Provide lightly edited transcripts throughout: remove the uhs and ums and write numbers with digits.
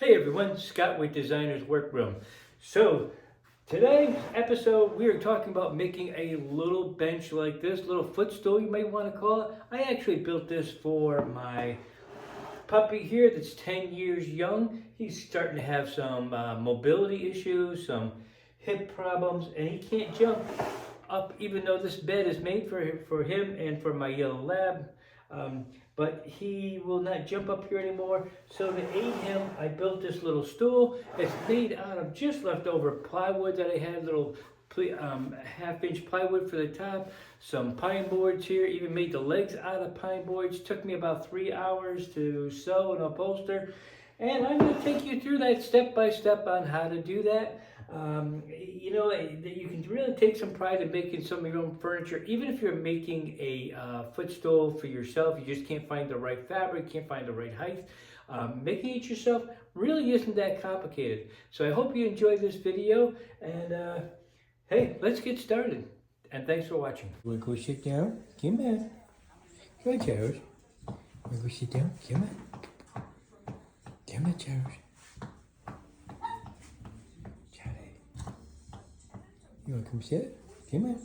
Hey everyone, Scott with Designer's Workroom. So today's episode we are talking about making a little bench like this, little footstool you might want to call it. I actually built this for my puppy here that's 10 years young. He's starting to have some mobility issues, some hip problems, and he can't jump up even though this bed is made for him and for my yellow lab. Um, but he will not jump up here anymore. So to aid him, I built this little stool. It's made out of just leftover plywood that I had, little half-inch plywood for the top, some pine boards here, even made the legs out of pine boards. Took me about 3 hours to sew and upholster. And I'm going to take you through that step by step on how to do that. You can really take some pride in making some of your own furniture. Even if you're making a footstool for yourself, you just can't find the right fabric, can't find the right height. Making it yourself really isn't that complicated. So I hope you enjoyed this video, and hey, let's get started. And thanks for watching. You want to go sit down? Come on. Come on, Charles. You want to go sit down? Come on. Come on, Charles. You want to come sit? Come on.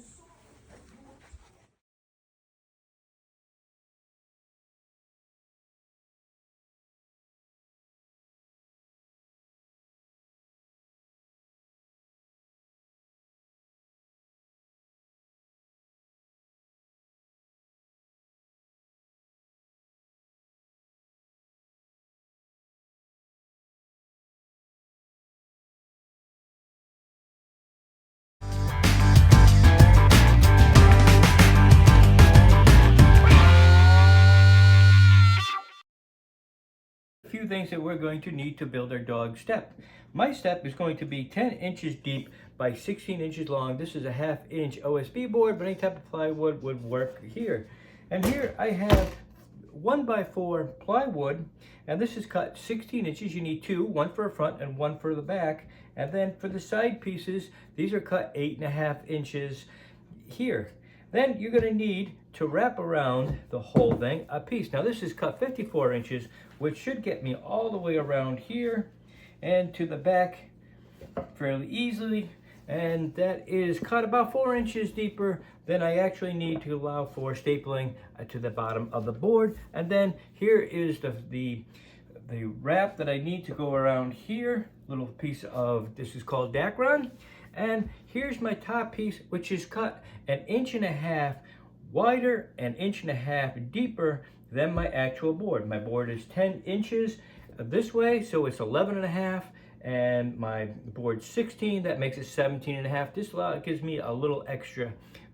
Few things that we're going to need to build our dog step. My step is going to be 10 inches deep by 16 inches long. This is a 1/2 inch OSB board, but any type of plywood would work here. And here I have 1x4 plywood, and this is cut 16 inches. You need two, one for the front and one for the back. And then for the side pieces, these are cut 8.5 inches here. Then you're going to need to wrap around the whole thing a piece. Now this is cut 54 inches, which should get me all the way around here and to the back fairly easily. And that is cut about 4 inches deeper than I actually need to allow for stapling to the bottom of the board. And then here is the wrap that I need to go around here. Little piece of, this is called Dacron. And here's my top piece, which is cut 1.5 inches wider and 1.5 inches deeper than my actual board. My board is 10 inches this way, so it's 11.5, and my board's 16, that makes it 17.5. This gives me a little extra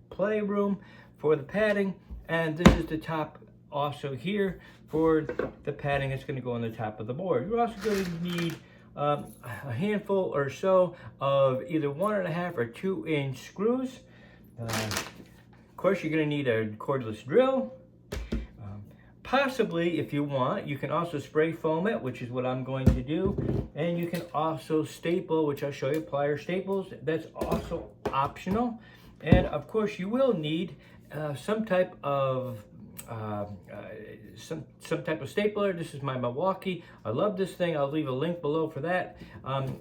play room for the padding, and this is the top also here for the padding that's going to go on the top of the board. You're also going to need a handful or so of either 1.5 or 2 inch screws. Of course, you're going to need a cordless drill. Possibly, if you want, you can also spray foam it, which is what I'm going to do. And you can also staple, which I'll show you, plier staples. That's also optional. And of course, you will need some type of some type of stapler. This is my Milwaukee. I love this thing. I'll leave a link below for that.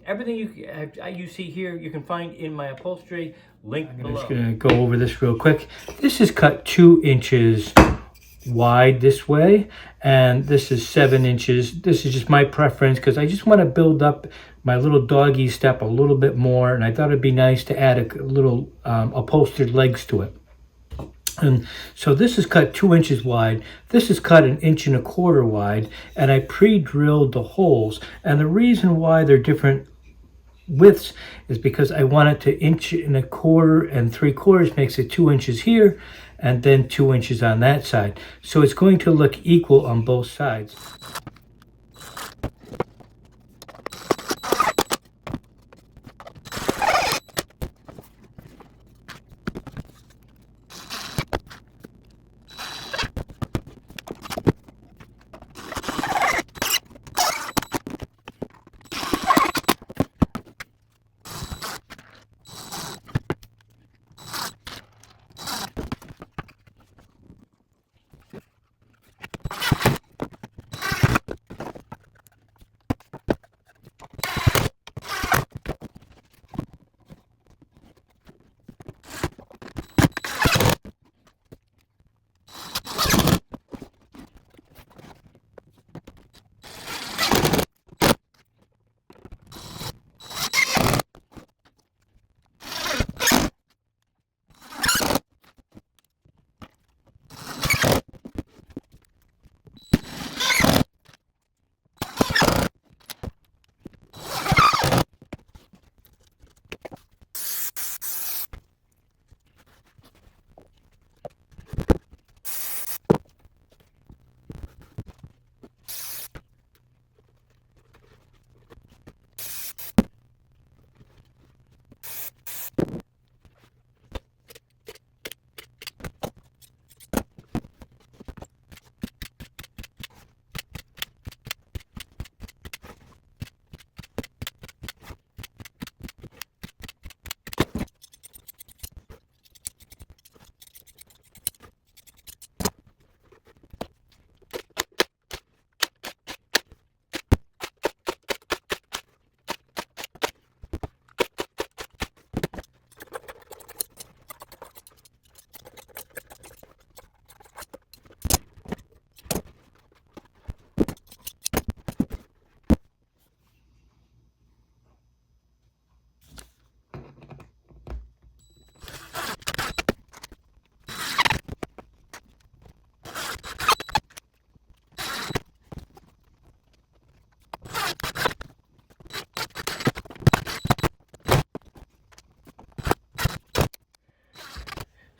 Everything you see here, you can find in my upholstery link below. I'm just gonna go over this real quick. This is cut 2 inches wide this way, and this is 7 inches. This is just my preference because I just want to build up my little doggy step a little bit more, and I thought it'd be nice to add a little upholstered legs to it. And so this is cut 2 inches wide. This is cut 1.25 inches wide, and I pre-drilled the holes. And the reason why they're different widths is because I want it to 1.25 and 3/4 makes it 2 inches here, and then 2 inches on that side. So it's going to look equal on both sides.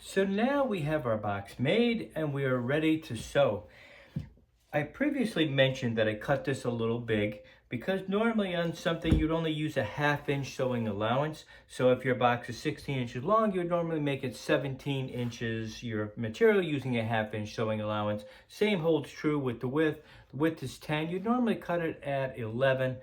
So now we have our box made and we are ready to sew. I previously mentioned that I cut this a little big because normally on something you'd only use a 1/2 inch sewing allowance. So if your box is 16 inches long, you'd normally make it 17 inches your material using a 1/2 inch sewing allowance. Same holds true with the width. The width is 10. You'd normally cut it at 11.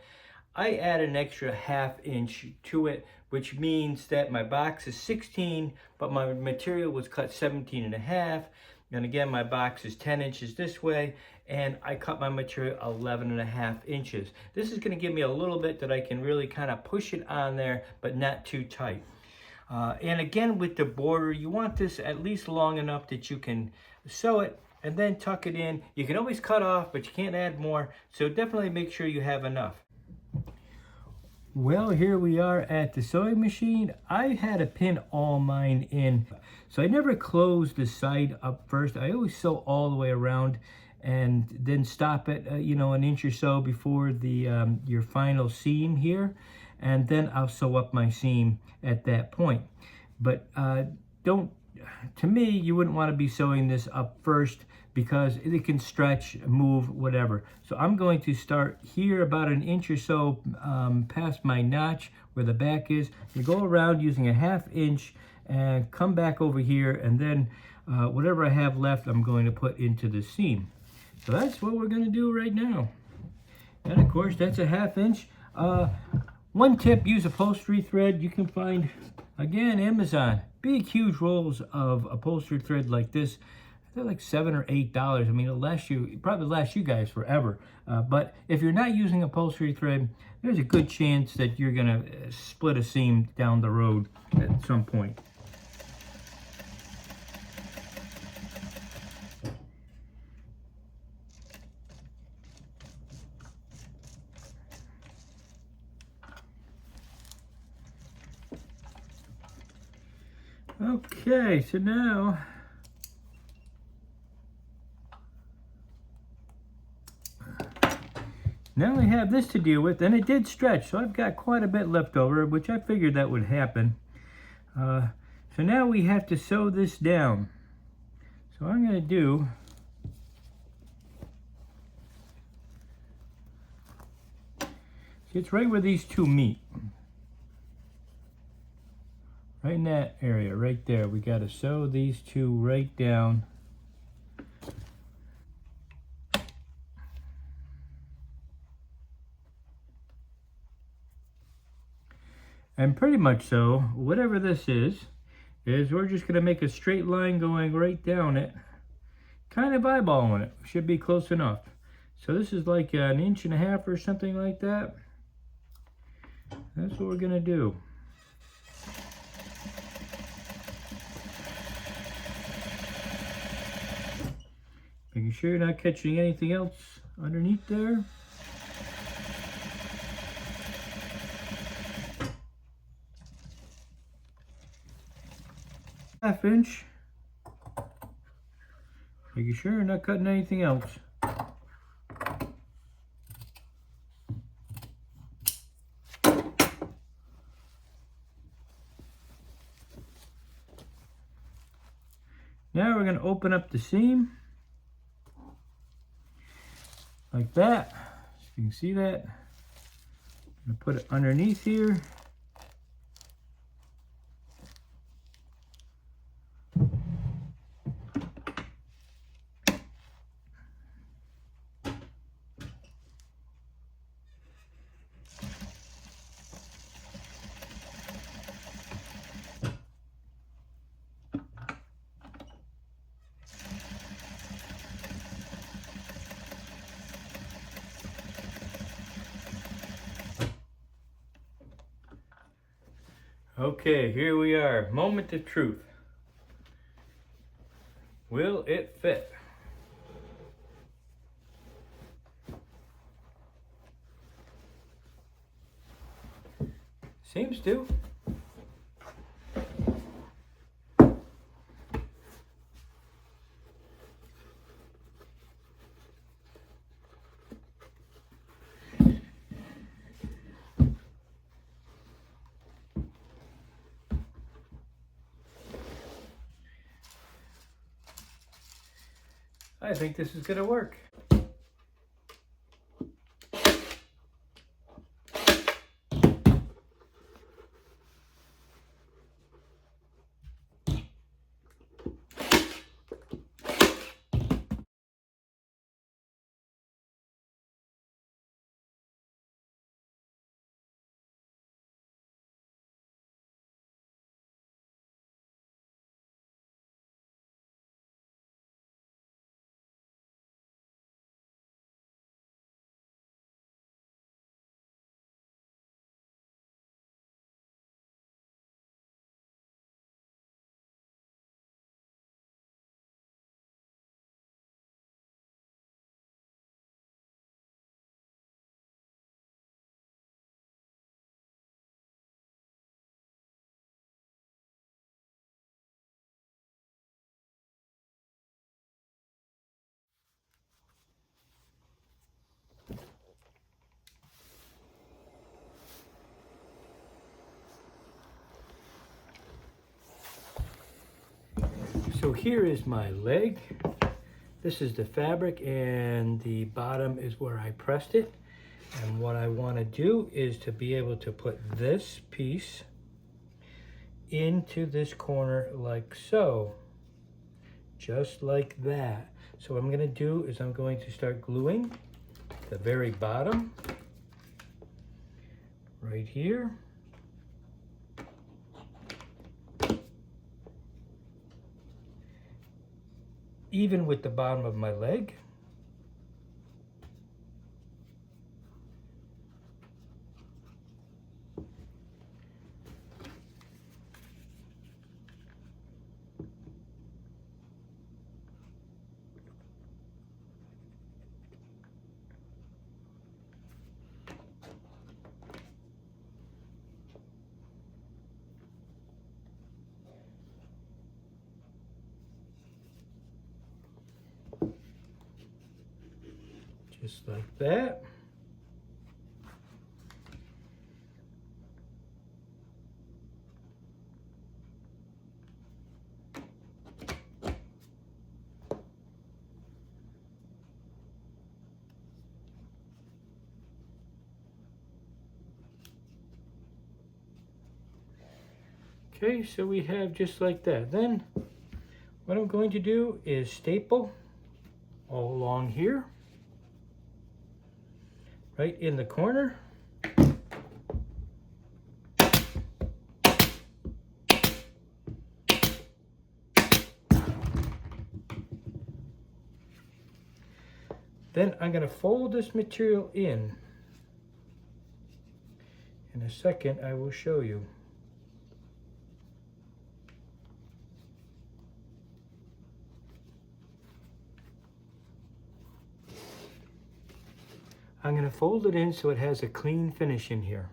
I add an extra 1/2 inch to it, which means that my box is 16, but my material was cut 17 and a half. And again, my box is 10 inches this way, and I cut my material 11 and a half inches. This is gonna give me a little bit that I can really kind of push it on there, but not too tight. And again, with the border, you want this at least long enough that you can sew it and then tuck it in. You can always cut off, but you can't add more. So definitely make sure you have enough. Well, here we are at the sewing machine. I had to pin all mine in. So I never close the side up first. I always sew all the way around and then stop it, an inch or so before the your final seam here. And then I'll sew up my seam at that point. But to me, you wouldn't want to be sewing this up first because it can stretch, move, whatever. So I'm going to start here about an inch or so past my notch where the back is. You go around using a 1/2 inch and come back over here, and then whatever I have left, I'm going to put into the seam. So that's what we're gonna do right now. And of course, that's a 1/2 inch. One tip, use upholstery thread. You can find, again, Amazon. Big, huge rolls of upholstered thread like this. They're like $7 or $8. I mean, it'll probably last you guys forever. But if you're not using upholstery thread, there's a good chance that you're gonna split a seam down the road at some point. Okay, so now I have this to deal with, and it did stretch, so I've got quite a bit left over, which I figured that would happen. So now we have to sew this down. So what I'm going to do, it's right where these two meet. Right in that area, right there. We got to sew these two right down. And pretty much so, whatever this is we're just going to make a straight line going right down it, kind of eyeballing it. Should be close enough. So this is like an 1.5 inches or something like that. That's what we're going to do. Making sure you're not catching anything else underneath there. Half inch. Making sure you're not cutting anything else. Now we're going to open up the seam like that. So you can see that. I'm going to put it underneath here. Okay, here we are. Moment of truth. Will it fit? Seems to. I think this is going to work. So here is my leg. This is the fabric and the bottom is where I pressed it. And what I want to do is to be able to put this piece into this corner like so. Just like that. So what I'm going to do is I'm going to start gluing the very bottom right here. Even with the bottom of my leg. Just like that. Okay, so we have just like that. Then what I'm going to do is staple all along here, right in the corner. Then I'm going to fold this material in. In a second, I will show you. I'm going to fold it in so it has a clean finish in here.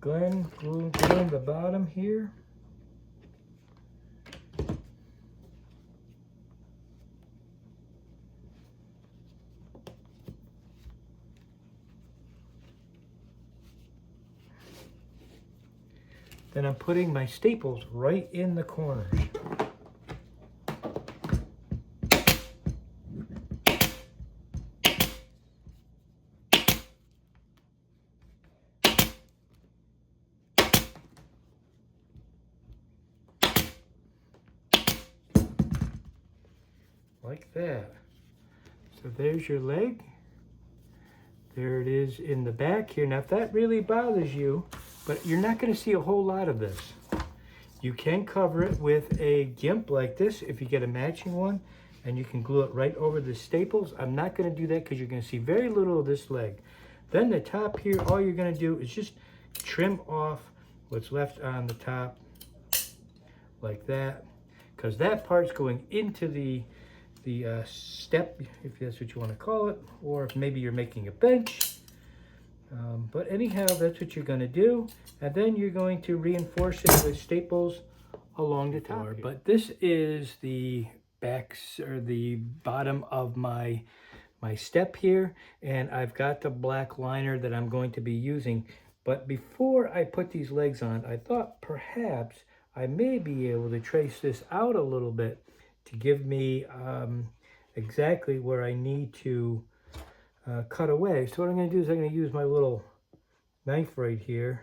And glue the bottom here. Then I'm putting my staples right in the corners. Like that. So there's your leg. There it is in the back here. Now if that really bothers you, but you're not going to see a whole lot of this. You can cover it with a GIMP like this if you get a matching one, and you can glue it right over the staples. I'm not going to do that because you're going to see very little of this leg. Then the top here, all you're going to do is just trim off what's left on the top like that, because that part's going into the step, if that's what you want to call it, or if maybe you're making a bench. But anyhow, that's what you're going to do, and then you're going to reinforce it with staples along the top. But this is the backs or the bottom of my step here, and I've got the black liner that I'm going to be using. But before I put these legs on, I thought perhaps I may be able to trace this out a little bit to give me exactly where I need to cut away. So what I'm going to do is I'm going to use my little knife right here.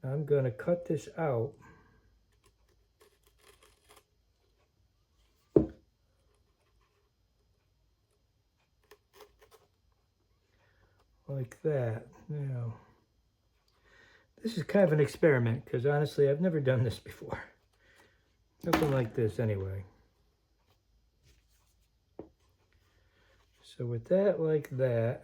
I'm going to cut this out. Like that. Now, this is kind of an experiment because honestly, I've never done this before. Nothing like this anyway. So with that like that,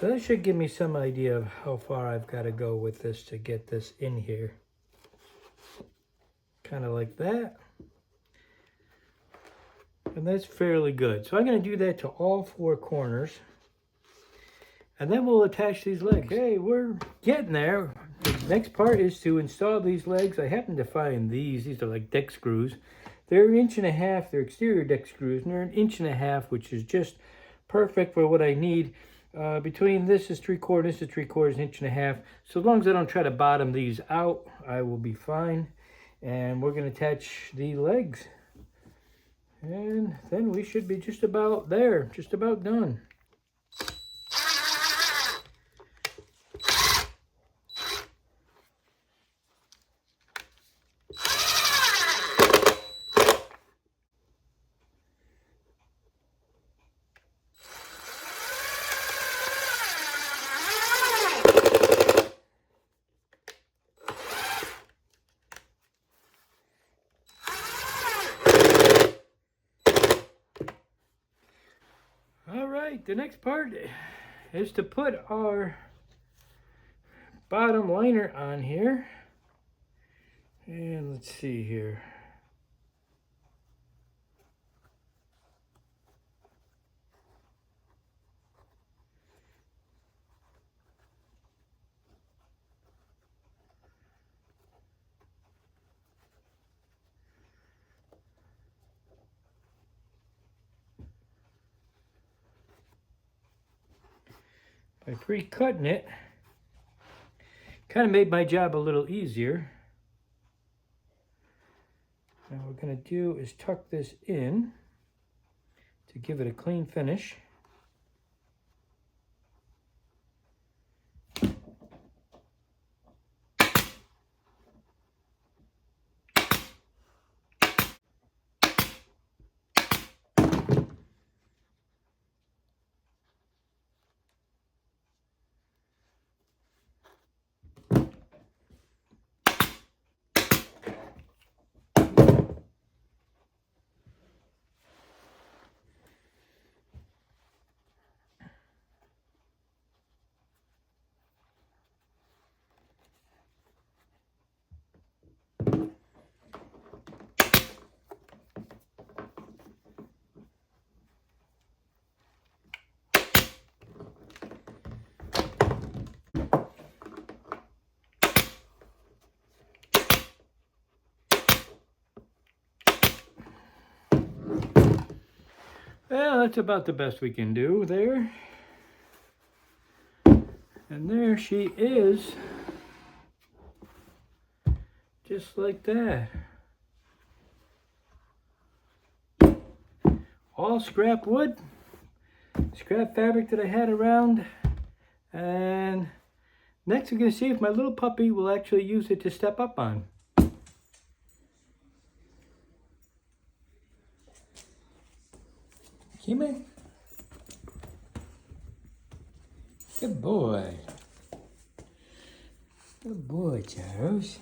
so that should give me some idea of how far I've got to go with this to get this in here. Kind of like that. And that's fairly good. So I'm going to do that to all four corners. And then we'll attach these legs. Okay, we're getting there. The next part is to install these legs. I happen to find these. These are like deck screws. They're 1.5 inches. They're exterior deck screws. And they're 1.5 inches, which is just perfect for what I need. Between this is 3/4, this is 3/4, 1.5 inches. So as long as I don't try to bottom these out, I will be fine. And we're going to attach the legs. And then we should be just about there, just about done. The next part is to put our bottom liner on here. And let's see here. By pre-cutting it, kind of made my job a little easier. Now what we're going to do is tuck this in to give it a clean finish. Well, that's about the best we can do there. And there she is. Just like that. All scrap wood, scrap fabric that I had around. And next we're going to see if my little puppy will actually use it to step up on. Kimmy? Good boy. Good boy, Charles.